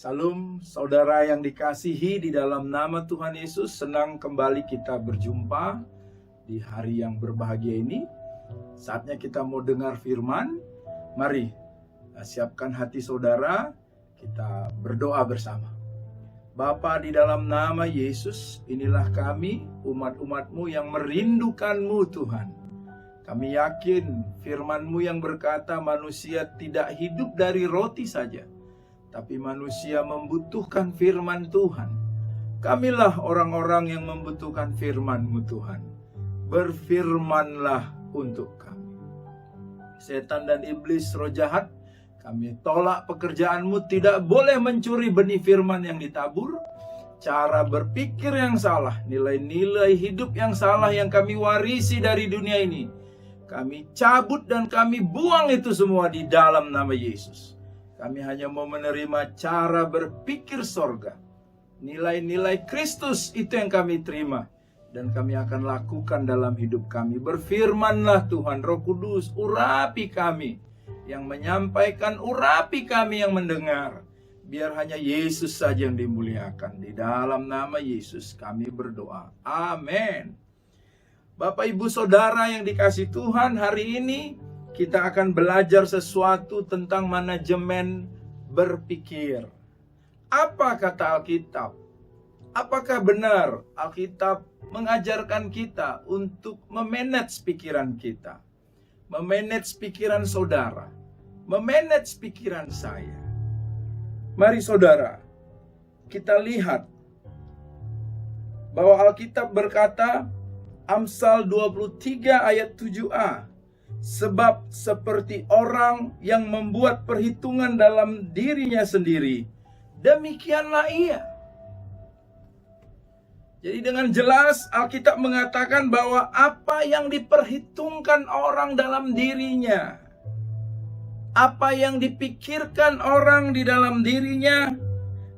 Salam saudara yang dikasihi di dalam nama Tuhan Yesus. Senang kembali kita berjumpa di hari yang berbahagia ini. Saatnya kita mau dengar firman. Mari siapkan hati saudara, kita berdoa bersama. Bapa, di dalam nama Yesus, inilah kami umat-umat-Mu yang merindukan-Mu Tuhan. Kami yakin firman-Mu yang berkata manusia tidak hidup dari roti saja, tapi manusia membutuhkan firman Tuhan. Kamilah orang-orang yang membutuhkan firman-Mu Tuhan. Berfirmanlah untuk kami. Setan dan iblis roh jahat, kami tolak pekerjaan-Mu, tidak boleh mencuri benih firman yang ditabur. Cara berpikir yang salah, nilai-nilai hidup yang salah yang kami warisi dari dunia ini, kami cabut dan kami buang itu semua di dalam nama Yesus. Kami hanya mau menerima cara berpikir sorga. Nilai-nilai Kristus itu yang kami terima. Dan kami akan lakukan dalam hidup kami. Berfirmanlah Tuhan, Roh Kudus, urapi kami. Yang menyampaikan, urapi kami yang mendengar. Biar hanya Yesus saja yang dimuliakan. Di dalam nama Yesus kami berdoa. Amin. Bapak, Ibu, Saudara yang dikasihi Tuhan, hari ini kita akan belajar sesuatu tentang manajemen berpikir. Apa kata Alkitab? Apakah benar Alkitab mengajarkan kita untuk memanage pikiran kita? Memanage pikiran saudara, memanage pikiran saya. Mari saudara, kita lihat bahwa Alkitab berkata, Amsal 23 ayat 7a, sebab seperti orang yang membuat perhitungan dalam dirinya sendiri, demikianlah ia. Jadi dengan jelas Alkitab mengatakan bahwa apa yang diperhitungkan orang dalam dirinya, apa yang dipikirkan orang di dalam dirinya,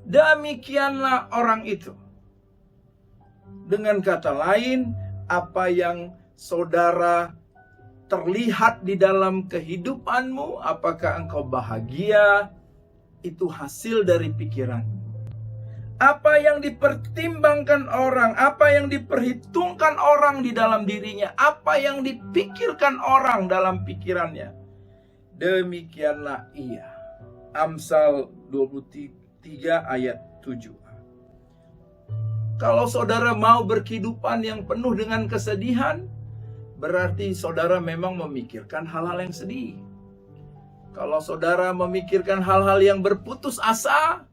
demikianlah orang itu. Dengan kata lain, apa yang saudara terlihat di dalam kehidupanmu, apakah engkau bahagia, itu hasil dari pikiranmu. Apa yang dipertimbangkan orang, apa yang diperhitungkan orang di dalam dirinya, apa yang dipikirkan orang dalam pikirannya, demikianlah ia. Amsal 23 ayat 7. Kalau saudara mau berkehidupan yang penuh dengan kesedihan, berarti saudara memang memikirkan hal-hal yang sedih. Kalau saudara memikirkan hal-hal yang berputus asa,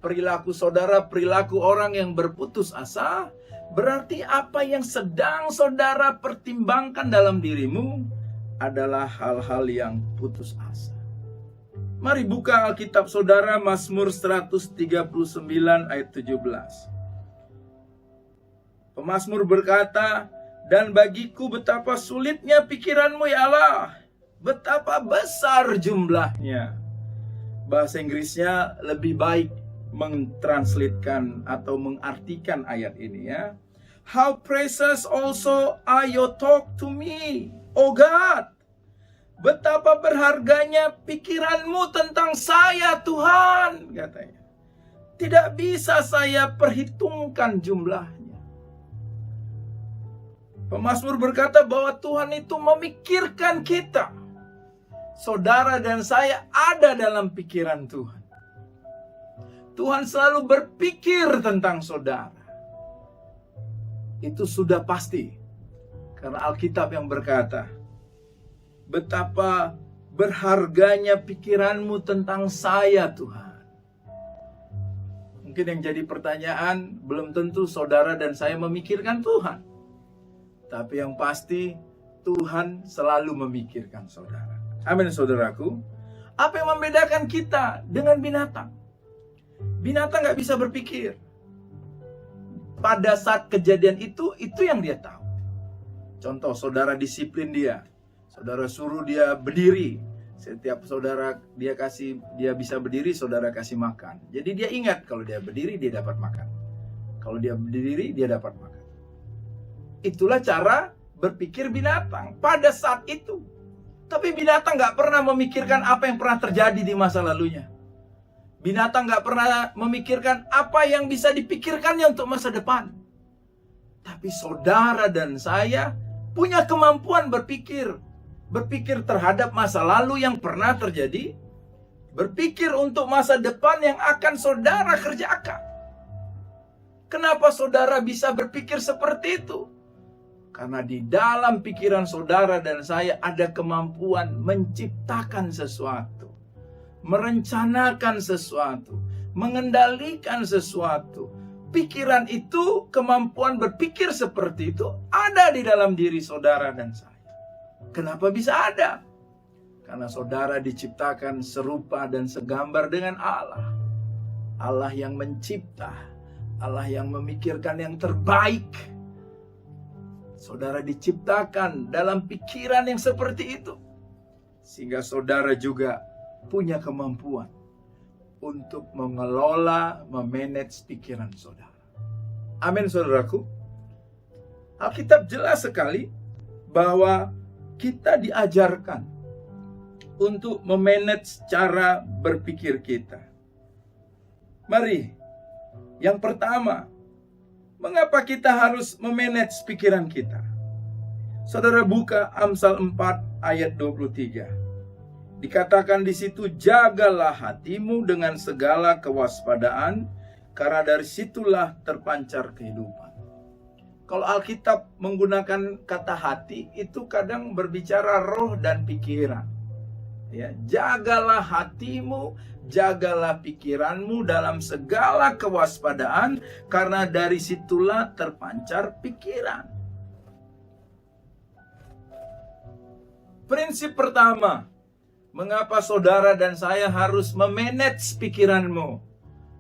perilaku saudara, perilaku orang yang berputus asa, berarti apa yang sedang saudara pertimbangkan dalam dirimu adalah hal-hal yang putus asa. Mari buka Alkitab saudara, Mazmur 139 ayat 17. Pemazmur berkata, dan bagiku betapa sulitnya pikiranmu ya Allah, betapa besar jumlahnya. Bahasa Inggrisnya lebih baik mentranslatekan atau mengartikan ayat ini ya. How precious also are your talk to me, oh God. Betapa berharganya pikiranmu tentang saya Tuhan, katanya. Tidak bisa saya perhitungkan jumlahnya. Pemazmur berkata bahwa Tuhan itu memikirkan kita. Saudara dan saya ada dalam pikiran Tuhan. Tuhan selalu berpikir tentang saudara. Itu sudah pasti. Karena Alkitab yang berkata, betapa berharganya pikiranmu tentang saya Tuhan. Mungkin yang jadi pertanyaan, belum tentu saudara dan saya memikirkan Tuhan. Tapi yang pasti Tuhan selalu memikirkan saudara. Amin saudaraku. Apa yang membedakan kita dengan binatang? Binatang gak bisa berpikir. Pada saat kejadian itu yang dia tahu. Contoh, saudara disiplin dia. Saudara suruh dia berdiri. Setiap saudara dia bisa berdiri, saudara kasih makan. Jadi dia ingat kalau dia berdiri dia dapat makan. Kalau dia berdiri dia dapat makan. Itulah cara berpikir binatang pada saat itu. Tapi binatang gak pernah memikirkan apa yang pernah terjadi di masa lalunya. Binatang nggak pernah memikirkan apa yang bisa dipikirkannya untuk masa depan. Tapi saudara dan saya punya kemampuan berpikir. Berpikir terhadap masa lalu yang pernah terjadi. Berpikir untuk masa depan yang akan saudara kerjakan. Kenapa saudara bisa berpikir seperti itu? Karena di dalam pikiran saudara dan saya ada kemampuan menciptakan sesuatu, merencanakan sesuatu, mengendalikan sesuatu. Pikiran itu, kemampuan berpikir seperti itu ada di dalam diri saudara dan saya. Kenapa bisa ada? Karena saudara diciptakan serupa dan segambar dengan Allah. Allah yang mencipta, Allah yang memikirkan yang terbaik. Saudara diciptakan dalam pikiran yang seperti itu. Sehingga saudara juga punya kemampuan untuk mengelola, memanage pikiran saudara. Amin, saudaraku. Alkitab jelas sekali bahwa kita diajarkan untuk memanage cara berpikir kita. Mari, yang pertama, mengapa kita harus memanage pikiran kita? Saudara buka Amsal 4 ayat 23. Dikatakan di situ, jagalah hatimu dengan segala kewaspadaan, karena dari situlah terpancar kehidupan. Kalau Alkitab menggunakan kata hati, itu kadang berbicara roh dan pikiran. Ya, jagalah hatimu, jagalah pikiranmu dalam segala kewaspadaan, karena dari situlah terpancar pikiran. Prinsip pertama, mengapa saudara dan saya harus memanage pikiranmu,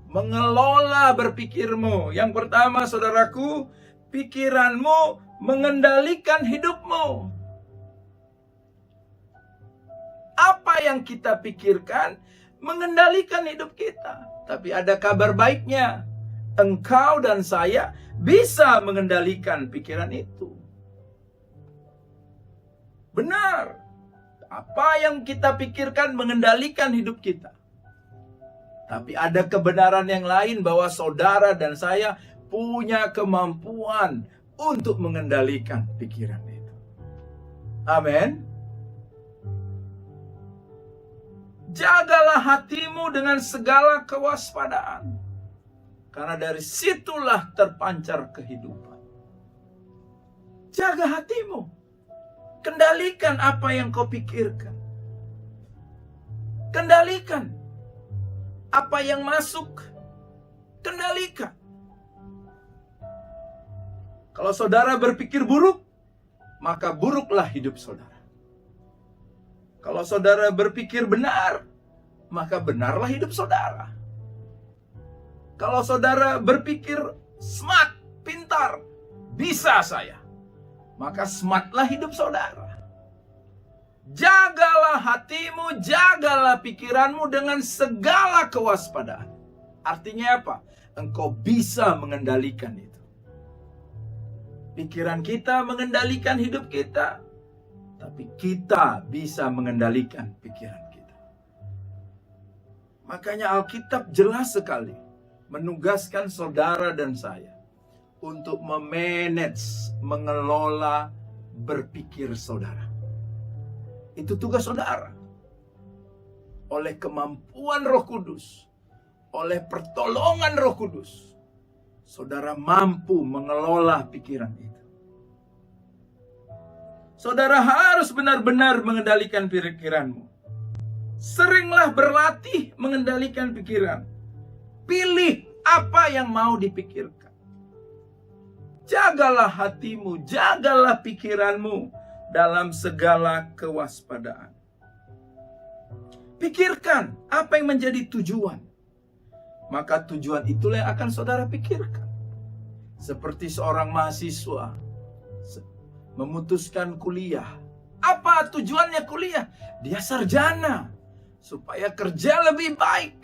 mengelola berpikirmu? Yang pertama, saudaraku, pikiranmu mengendalikan hidupmu. Apa yang kita pikirkan mengendalikan hidup kita. Tapi ada kabar baiknya. Engkau dan saya bisa mengendalikan pikiran itu. Benar. Apa yang kita pikirkan mengendalikan hidup kita. Tapi ada kebenaran yang lain bahwa saudara dan saya punya kemampuan untuk mengendalikan pikiran itu. Amin. Jagalah hatimu dengan segala kewaspadaan, karena dari situlah terpancar kehidupan. Jaga hatimu. Kendalikan apa yang kau pikirkan. Kendalikan apa yang masuk. Kendalikan. Kalau saudara berpikir buruk, maka buruklah hidup saudara. Kalau saudara berpikir benar, maka benarlah hidup saudara. Kalau saudara berpikir smart, pintar, bisa saya, maka smartlah hidup saudara. Jagalah hatimu, jagalah pikiranmu dengan segala kewaspadaan. Artinya apa? Engkau bisa mengendalikan itu. Pikiran kita mengendalikan hidup kita, tapi kita bisa mengendalikan pikiran kita. Makanya Alkitab jelas sekali menugaskan saudara dan saya untuk memanage, mengelola berpikir saudara. Itu tugas saudara. Oleh kemampuan Roh Kudus, oleh pertolongan Roh Kudus, saudara mampu mengelola pikiran itu. Saudara harus benar-benar mengendalikan pikiranmu. Seringlah berlatih mengendalikan pikiran. Pilih apa yang mau dipikirkan. Jagalah hatimu, jagalah pikiranmu dalam segala kewaspadaan. Pikirkan apa yang menjadi tujuan. Maka tujuan itulah yang akan saudara pikirkan. Seperti seorang mahasiswa memutuskan kuliah. Apa tujuannya kuliah? Dia sarjana supaya kerja lebih baik.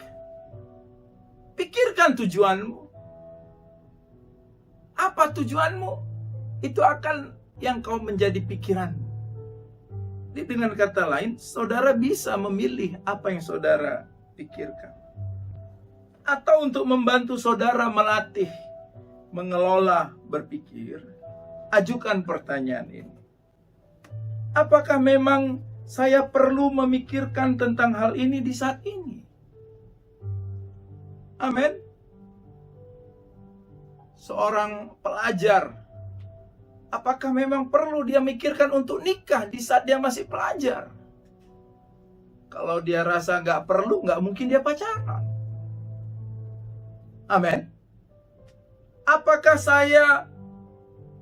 Pikirkan tujuanmu. Apa tujuanmu? Itu akan yang kau menjadi pikiranmu. Dengan kata lain, saudara bisa memilih apa yang saudara pikirkan. atau untuk membantu saudara melatih, mengelola berpikir, ajukan pertanyaan ini. Apakah memang saya perlu memikirkan tentang hal ini di saat ini? Amin. Seorang pelajar, apakah memang perlu dia mikirkan untuk nikah di saat dia masih pelajar? Kalau dia rasa nggak perlu, nggak mungkin dia pacaran. Amin. Apakah saya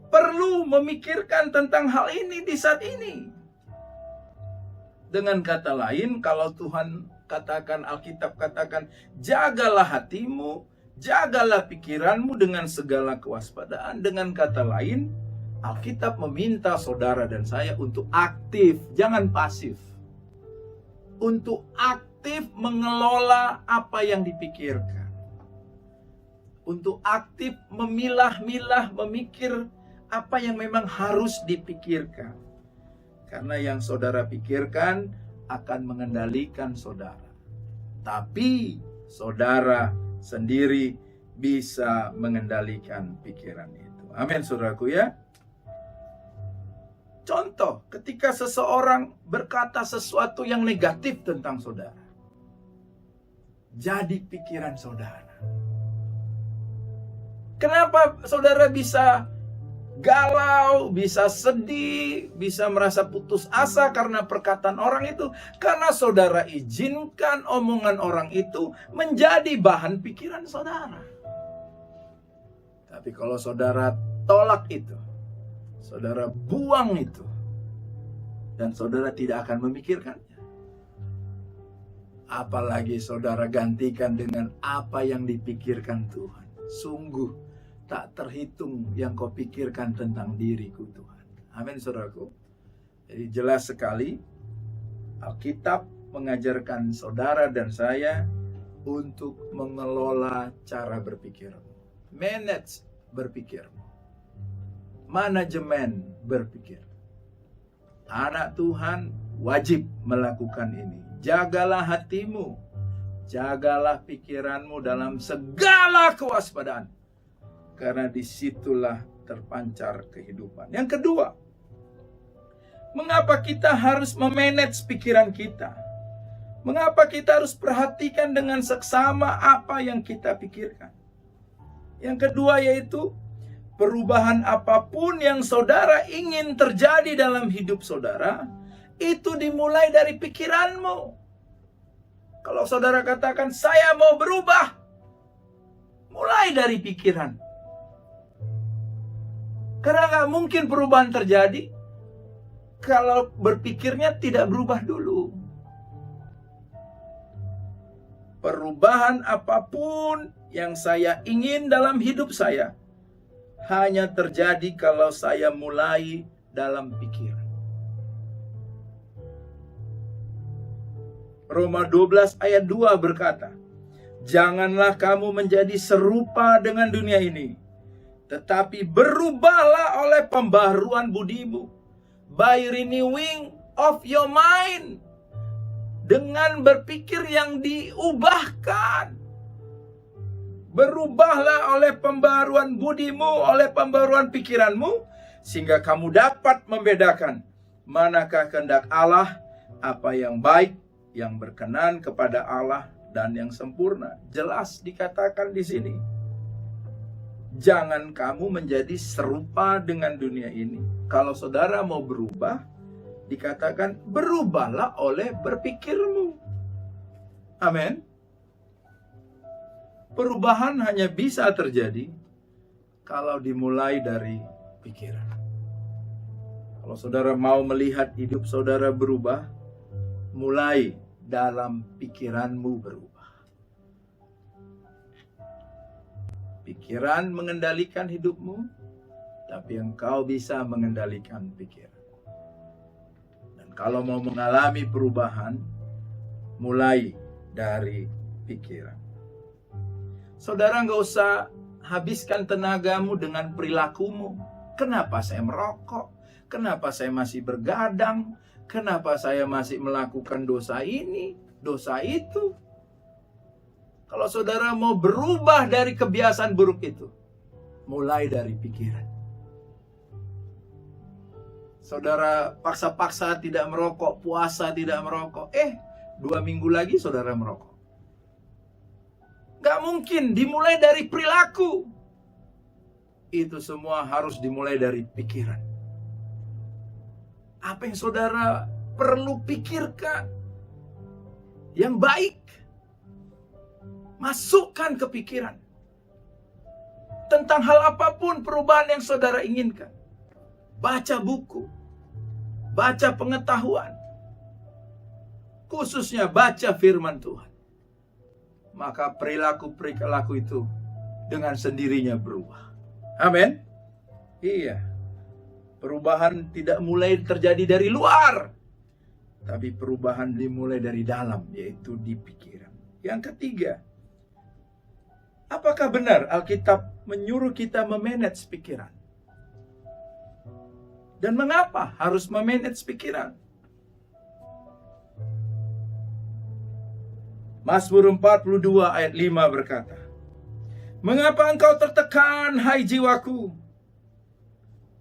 perlu memikirkan tentang hal ini di saat ini? Dengan kata lain, kalau Tuhan katakan, Alkitab katakan, jagalah hatimu, jagalah pikiranmu dengan segala kewaspadaan. Dengan kata lain, Alkitab meminta saudara dan saya untuk aktif, jangan pasif. Untuk aktif mengelola apa yang dipikirkan. Untuk aktif memilah-milah, memikir apa yang memang harus dipikirkan. Karena yang saudara pikirkan akan mengendalikan saudara. Tapi saudara sendiri bisa mengendalikan pikiran itu. Amin, saudaraku ya. Contoh, ketika seseorang berkata sesuatu yang negatif tentang saudara, jadi pikiran saudara. Kenapa saudara bisa galau, bisa sedih, bisa merasa putus asa karena perkataan orang itu? Karena saudara izinkan omongan orang itu menjadi bahan pikiran saudara. Tapi kalau saudara tolak itu, saudara buang itu, dan saudara tidak akan memikirkannya. Apalagi saudara gantikan dengan apa yang dipikirkan Tuhan. Sungguh tak terhitung yang kau pikirkan tentang diriku Tuhan. Amin, saudaraku. Jadi jelas sekali Alkitab mengajarkan saudara dan saya untuk mengelola cara berpikirmu. Manage berpikirmu. Manajemen berpikir. Anak Tuhan wajib melakukan ini. Jagalah hatimu, jagalah pikiranmu dalam segala kewaspadaan. Karena disitulah terpancar kehidupan. Yang kedua, mengapa kita harus memanage pikiran kita? Mengapa kita harus perhatikan dengan seksama apa yang kita pikirkan? Yang kedua yaitu, perubahan apapun yang saudara ingin terjadi dalam hidup saudara, itu dimulai dari pikiranmu. Kalau saudara katakan, saya mau berubah, mulai dari pikiran. Karena gak mungkin perubahan terjadi kalau berpikirnya tidak berubah dulu. Perubahan apapun yang saya ingin dalam hidup saya hanya terjadi kalau saya mulai dalam pikiran. Roma 12 ayat 2 berkata, janganlah kamu menjadi serupa dengan dunia ini, tetapi berubahlah oleh pembaharuan budimu, by renewing of your mind, dengan berpikir yang diubahkan. Berubahlah oleh pembaharuan budimu, oleh pembaharuan pikiranmu, sehingga kamu dapat membedakan manakah kehendak Allah, apa yang baik, yang berkenan kepada Allah, dan yang sempurna. Jelas dikatakan di sini. Jangan kamu menjadi serupa dengan dunia ini. Kalau saudara mau berubah, dikatakan berubahlah oleh berpikirmu. Amin. Perubahan hanya bisa terjadi kalau dimulai dari pikiran. Kalau saudara mau melihat hidup saudara berubah, mulai dalam pikiranmu berubah. Pikiran mengendalikan hidupmu, tapi engkau bisa mengendalikan pikiran. Dan kalau mau mengalami perubahan, mulai dari pikiran. Saudara nggak usah habiskan tenagamu dengan perilakumu. Kenapa saya merokok? Kenapa saya masih bergadang? Kenapa saya masih melakukan dosa ini, dosa itu? Kalau saudara mau berubah dari kebiasaan buruk itu, mulai dari pikiran. Saudara paksa-paksa tidak merokok, puasa tidak merokok. 2 minggu lagi saudara merokok. Gak mungkin, dimulai dari perilaku. Itu semua harus dimulai dari pikiran. Apa yang saudara perlu pikirkan yang baik, masukkan ke pikiran. Tentang hal apapun perubahan yang saudara inginkan. Baca buku, baca pengetahuan, khususnya baca firman Tuhan. Maka perilaku-perilaku itu dengan sendirinya berubah. Amin. Iya. Perubahan tidak mulai terjadi dari luar, tapi perubahan dimulai dari dalam, yaitu di pikiran. Yang ketiga, apakah benar Alkitab menyuruh kita memanage pikiran? Dan mengapa harus memanage pikiran? Mazmur 42 ayat 5 berkata, "Mengapa engkau tertekan, hai jiwaku,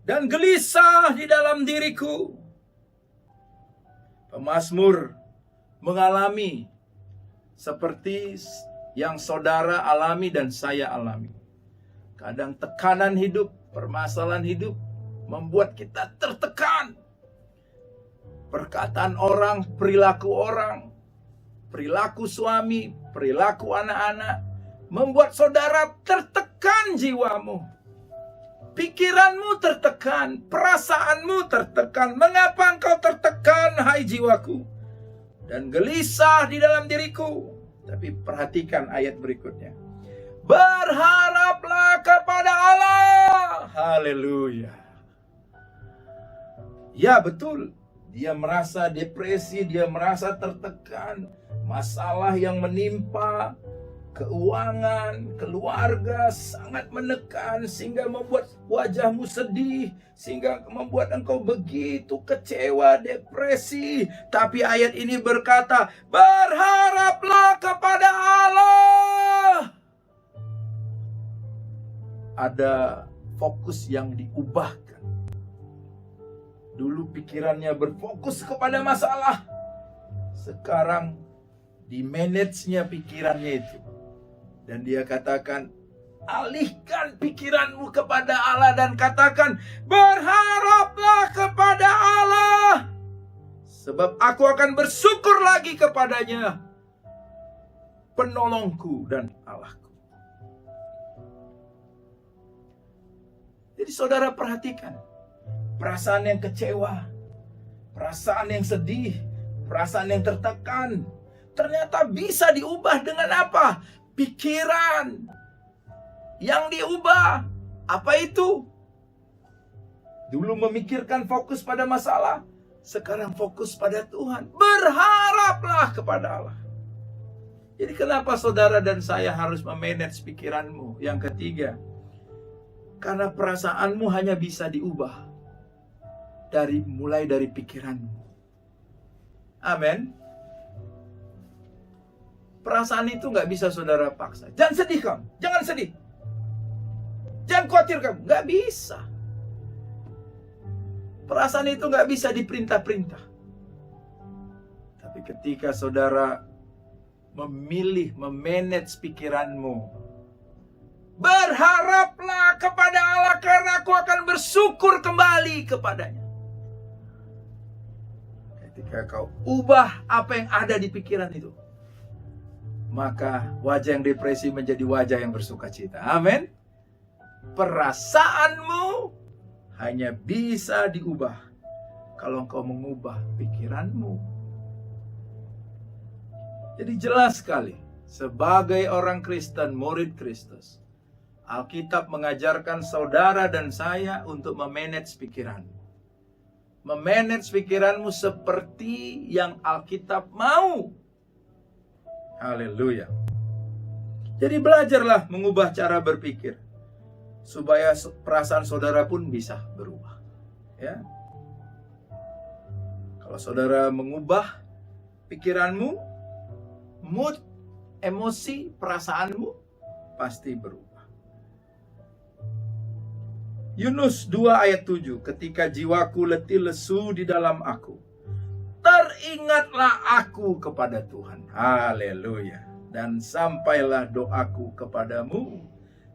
dan gelisah di dalam diriku?" Pemazmur mengalami seperti yang saudara alami dan saya alami. Kadang tekanan hidup, permasalahan hidup membuat kita tertekan. Perkataan orang, perilaku suami, perilaku anak-anak membuat saudara tertekan jiwamu. Pikiranmu tertekan, perasaanmu tertekan. Mengapa engkau tertekan, hai jiwaku, dan gelisah di dalam diriku? Tapi perhatikan ayat berikutnya. Berharaplah kepada Allah. Haleluya. Ya betul, dia merasa depresi, dia merasa tertekan, masalah yang menimpa, keuangan, keluarga sangat menekan sehingga membuat wajahmu sedih, sehingga membuat engkau begitu kecewa, depresi. Tapi ayat ini berkata, berharaplah kepada Allah. Ada fokus yang diubahkan. Dulu pikirannya berfokus kepada masalah. Sekarang di-manage-nya pikirannya itu. Dan dia katakan, alihkan pikiranmu kepada Allah dan katakan, berharaplah kepada Allah. Sebab aku akan bersyukur lagi kepadanya, penolongku dan Allahku. Jadi saudara perhatikan. Perasaan yang kecewa, perasaan yang sedih, perasaan yang tertekan, ternyata bisa diubah dengan apa? Pikiran yang diubah. Apa itu? Dulu memikirkan fokus pada masalah, sekarang fokus pada Tuhan. Berharaplah kepada Allah. Jadi kenapa saudara dan saya harus memanage pikiranmu? Yang ketiga, karena perasaanmu hanya bisa diubah mulai dari pikiranmu. Amin. Perasaan itu nggak bisa saudara paksa. Jangan sedih kamu, jangan sedih. Jangan khawatir kamu, nggak bisa. Perasaan itu nggak bisa diperintah-perintah. Tapi ketika saudara memilih memanage pikiranmu, berharaplah kepada Allah karena aku akan bersyukur kembali kepadanya. Ketika kau ubah apa yang ada di pikiran itu, maka wajah yang depresi menjadi wajah yang bersukacita. Amin. Perasaanmu hanya bisa diubah kalau engkau mengubah pikiranmu. Jadi jelas sekali, sebagai orang Kristen, murid Kristus, Alkitab mengajarkan saudara dan saya untuk memanage pikiranmu. Memanage pikiranmu seperti yang Alkitab mau. Haleluya. Jadi belajarlah mengubah cara berpikir, supaya perasaan saudara pun bisa berubah. Ya. Kalau saudara mengubah pikiranmu, mood emosi, perasaanmu pasti berubah. Yunus 2 ayat 7, ketika jiwaku letih lesu di dalam aku, teringatlah aku kepada Tuhan. Haleluya. Dan sampailah doaku kepadamu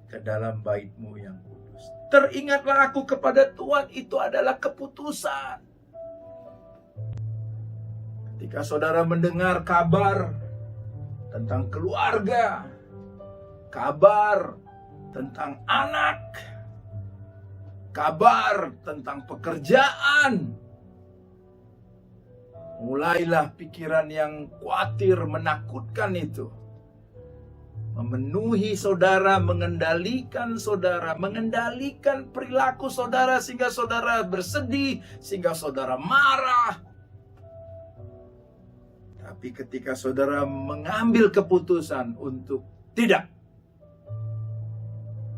ke dalam bait-Mu yang kudus. Teringatlah aku kepada Tuhan, itu adalah keputusan. Ketika saudara mendengar kabar tentang keluarga, kabar tentang anak, kabar tentang pekerjaan, mulailah pikiran yang khawatir, menakutkan itu memenuhi saudara, mengendalikan saudara, mengendalikan perilaku saudara, sehingga saudara bersedih, sehingga saudara marah. Tapi ketika saudara mengambil keputusan untuk tidak,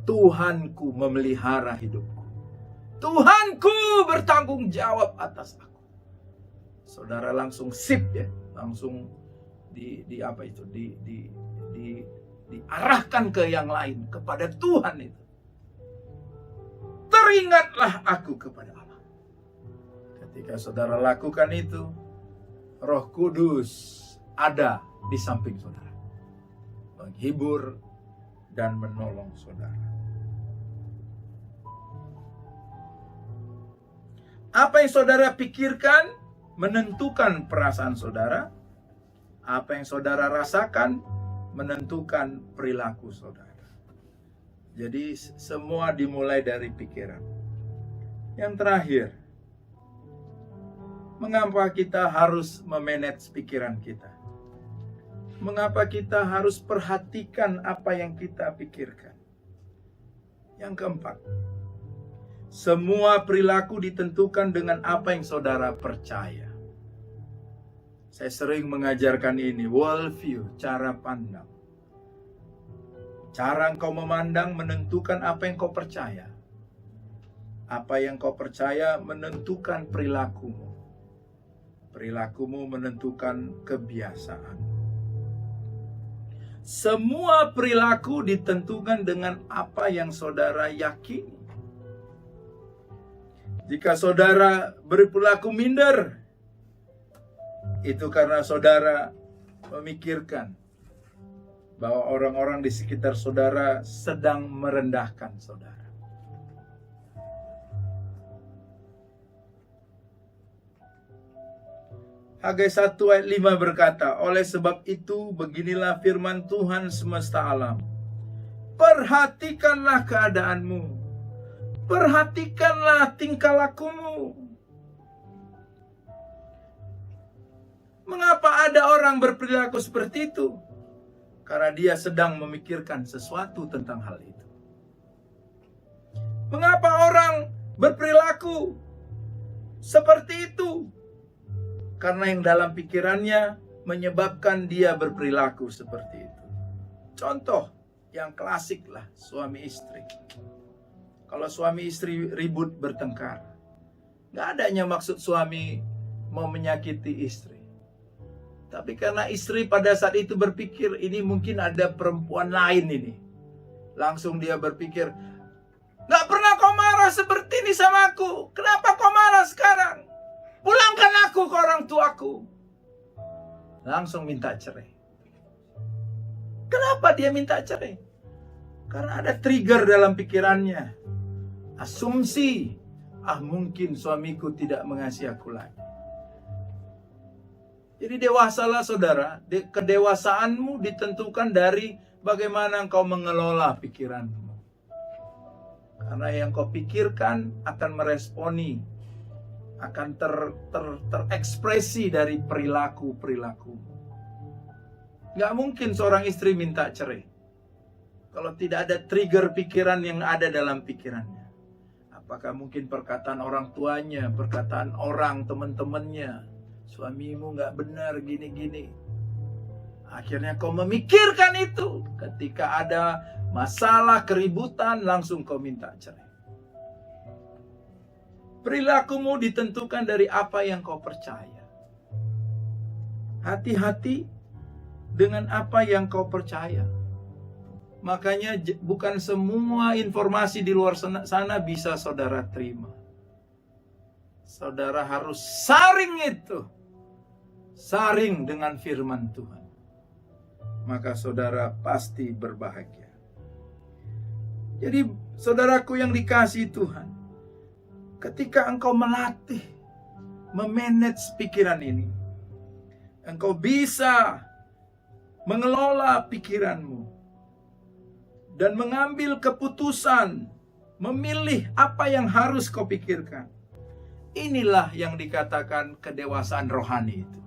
Tuhanku memelihara hidupku, Tuhanku bertanggung jawab atas aku, saudara langsung sip ya, langsung diarahkan ke yang lain, kepada Tuhan itu. Teringatlah aku kepada Allah. Ketika saudara lakukan itu, Roh Kudus ada di samping saudara, menghibur dan menolong saudara. Apa yang saudara pikirkan menentukan perasaan saudara. Apa yang saudara rasakan menentukan perilaku saudara. Jadi semua dimulai dari pikiran. Yang terakhir, mengapa kita harus memanage pikiran kita? Mengapa kita harus perhatikan apa yang kita pikirkan? Yang keempat, semua perilaku ditentukan dengan apa yang saudara percaya. Saya sering mengajarkan ini, worldview, cara pandang. Cara engkau memandang menentukan apa yang kau percaya. Apa yang kau percaya menentukan perilakumu. Perilakumu menentukan kebiasaan. Semua perilaku ditentukan dengan apa yang saudara yakini. Jika saudara berperilaku minder, itu karena saudara memikirkan bahwa orang-orang di sekitar saudara sedang merendahkan saudara. Hagai 1 ayat 5 berkata, oleh sebab itu beginilah firman Tuhan semesta alam. Perhatikanlah keadaanmu. Perhatikanlah tingkah lakumu. Mengapa ada orang berperilaku seperti itu? Karena dia sedang memikirkan sesuatu tentang hal itu. Mengapa orang berperilaku seperti itu? Karena yang dalam pikirannya menyebabkan dia berperilaku seperti itu. Contoh yang klasik lah, suami istri. Kalau suami istri ribut bertengkar, gak adanya maksud suami mau menyakiti istri. Tapi karena istri pada saat itu berpikir, ini mungkin ada perempuan lain ini. Langsung dia berpikir, gak pernah kau marah seperti ini sama aku. Kenapa kau marah sekarang? Pulangkan aku ke orang tuaku. Langsung minta cerai. Kenapa dia minta cerai? Karena ada trigger dalam pikirannya. Asumsi, mungkin suamiku tidak mengasihi aku lagi. Jadi dewasalah saudara. Kedewasaanmu ditentukan dari bagaimana engkau mengelola pikiranmu. Karena yang kau pikirkan akan meresponi, akan terekspresi dari perilaku-perilaku. Gak mungkin seorang istri minta cerai kalau tidak ada trigger pikiran yang ada dalam pikirannya. Apakah mungkin perkataan orang tuanya, perkataan orang teman-temannya, suamimu gak benar gini-gini. Akhirnya kau memikirkan itu. Ketika ada masalah, keributan, langsung kau minta cerai. Perilakumu ditentukan dari apa yang kau percaya. Hati-hati dengan apa yang kau percaya. Makanya bukan semua informasi di luar sana bisa saudara terima. Saudara harus saring itu. Saring dengan firman Tuhan. Maka saudara pasti berbahagia. Jadi saudaraku yang dikasihi Tuhan, ketika engkau melatih, memanage pikiran ini, engkau bisa mengelola pikiranmu dan mengambil keputusan, memilih apa yang harus kau pikirkan. Inilah yang dikatakan kedewasaan rohani itu.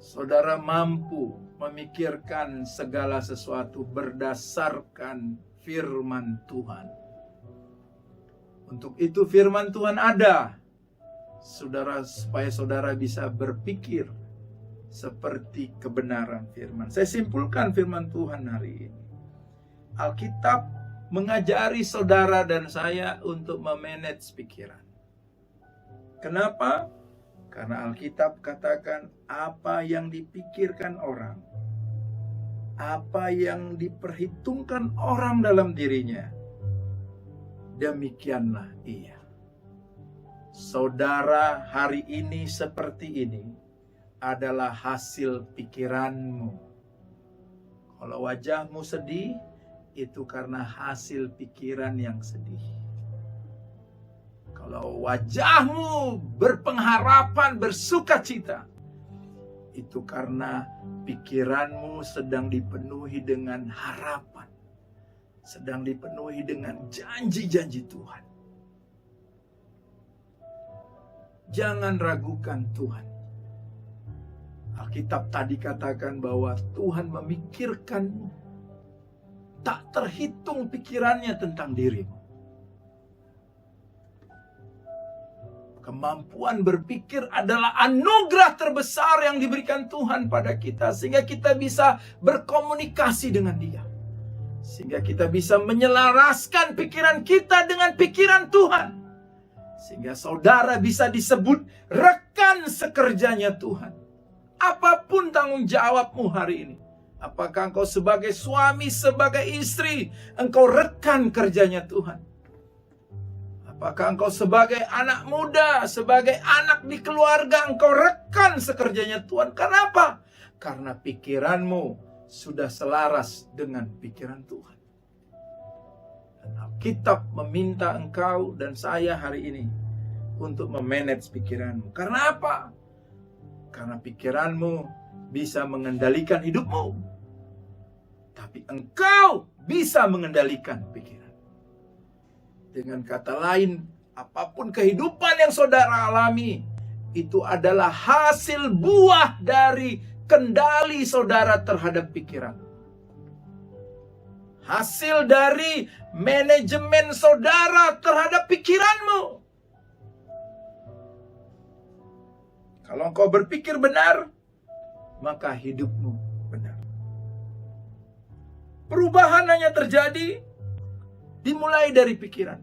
Saudara mampu memikirkan segala sesuatu berdasarkan firman Tuhan. Untuk itu firman Tuhan ada, saudara, supaya saudara bisa berpikir seperti kebenaran firman. Saya simpulkan firman Tuhan hari ini. Alkitab mengajari saudara dan saya untuk memanage pikiran. Kenapa? Karena Alkitab katakan apa yang dipikirkan orang, apa yang diperhitungkan orang dalam dirinya, demikianlah ia. Saudara hari ini seperti ini adalah hasil pikiranmu. Kalau wajahmu sedih, itu karena hasil pikiran yang sedih. Kalau wajahmu berpengharapan, bersukacita, itu karena pikiranmu sedang dipenuhi dengan harapan, sedang dipenuhi dengan janji-janji Tuhan. Jangan ragukan Tuhan. Alkitab tadi katakan bahwa Tuhan memikirkanmu. Tak terhitung pikirannya tentang dirimu. Kemampuan berpikir adalah anugerah terbesar yang diberikan Tuhan pada kita. Sehingga kita bisa berkomunikasi dengan Dia. Sehingga kita bisa menyelaraskan pikiran kita dengan pikiran Tuhan. Sehingga saudara bisa disebut rekan sekerjanya Tuhan. Apapun tanggung jawabmu hari ini. Apakah engkau sebagai suami, sebagai istri, engkau rekan kerjanya Tuhan. Apakah engkau sebagai anak muda, sebagai anak di keluarga, engkau rekan sekerjanya Tuhan. Kenapa? Karena pikiranmu sudah selaras dengan pikiran Tuhan. Dan Alkitab meminta engkau dan saya hari ini untuk memanage pikiranmu. Karena apa? Karena pikiranmu bisa mengendalikan hidupmu. Tapi engkau bisa mengendalikan pikiran. Dengan kata lain, apapun kehidupan yang saudara alami, itu adalah hasil buah dari kendali saudara terhadap pikiran. Hasil dari manajemen saudara terhadap pikiranmu. Kalau engkau berpikir benar, maka hidupmu benar. Perubahan hanya terjadi dimulai dari pikiran.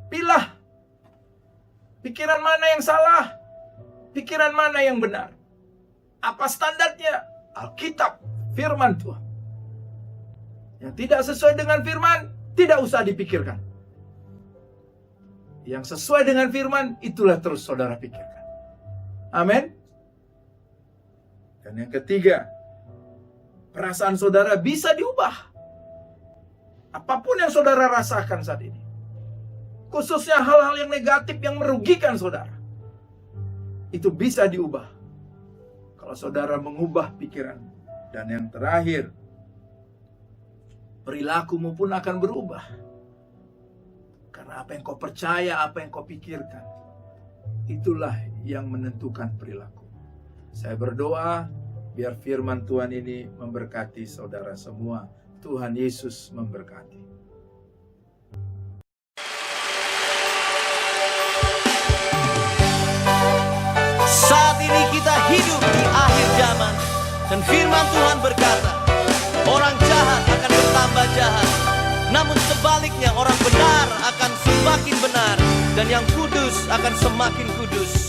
Pilah pikiran mana yang salah, pikiran mana yang benar. Apa standarnya? Alkitab, firman Tuhan. Yang tidak sesuai dengan firman, tidak usah dipikirkan. Yang sesuai dengan firman, itulah terus saudara pikirkan. Amin. Dan yang ketiga, perasaan saudara bisa diubah. Apapun yang saudara rasakan saat ini. Khususnya hal-hal yang negatif yang merugikan saudara. Itu bisa diubah. Kalau saudara mengubah pikiran. Dan yang terakhir, perilakumu pun akan berubah. Karena apa yang kau percaya, apa yang kau pikirkan, itulah yang menentukan perilaku. Saya berdoa, biar firman Tuhan ini memberkati saudara semua. Tuhan Yesus memberkati. Saat ini kita hidup di akhir zaman. Dan firman Tuhan berkata, orang jahat akan bertambah jahat, namun sebaliknya orang benar akan semakin benar, dan yang kudus akan semakin kudus.